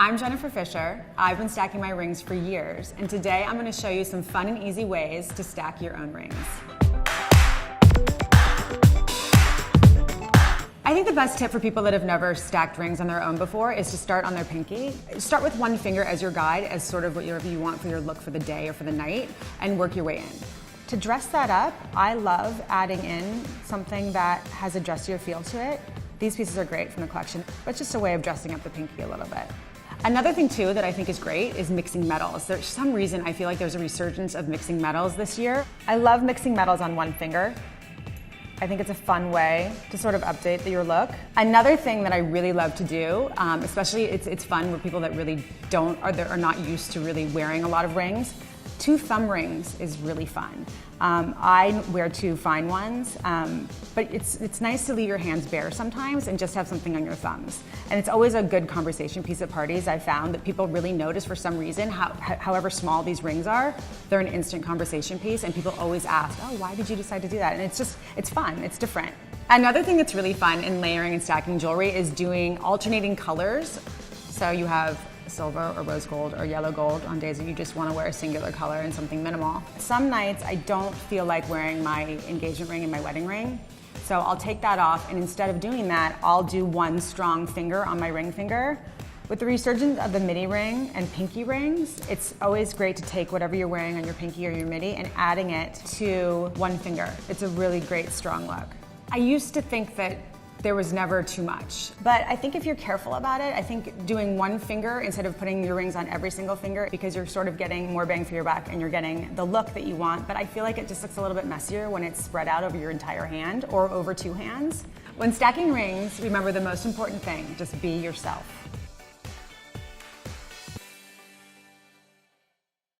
I'm Jennifer Fisher. I've been stacking my rings for years, and today I'm going to show you some fun and easy ways to stack your own rings. I think the best tip for people that have never stacked rings on their own before is to start on their pinky. Start with one finger as your guide, as sort of whatever you want for your look for the day or for the night, and work your way in. To dress that up, I love adding in something that has a dressier feel to it. These pieces are great from the collection, but it's just a way of dressing up the pinky a little bit. Another thing too that I think is great is mixing metals. There's some reason I feel like there's a resurgence of mixing metals this year. I love mixing metals on one finger. I think it's a fun way to sort of update your look. Another thing that I really love to do, especially it's fun for people that really are not used to really wearing a lot of rings. 2 thumb rings is really fun. I wear 2 fine ones, but it's nice to leave your hands bare sometimes and just have something on your thumbs. And it's always a good conversation piece at parties. I've found that people really notice for some reason, however small these rings are, they're an instant conversation piece, and people always ask, oh, why did you decide to do that? And it's fun, it's different. Another thing that's really fun in layering and stacking jewelry is doing alternating colors. So you have silver or rose gold or yellow gold on days that you just want to wear a singular color and something minimal. Some nights I don't feel like wearing my engagement ring and my wedding ring, so I'll take that off, and instead of doing that, I'll do one strong finger on my ring finger. With the resurgence of the midi ring and pinky rings, it's always great to take whatever you're wearing on your pinky or your midi and adding it to one finger. It's a really great strong look. I used to think that there was never too much. But I think if you're careful about it, I think doing one finger instead of putting your rings on every single finger, because you're sort of getting more bang for your buck and you're getting the look that you want, but I feel like it just looks a little bit messier when it's spread out over your entire hand or over 2 hands. When stacking rings, remember the most important thing, just be yourself.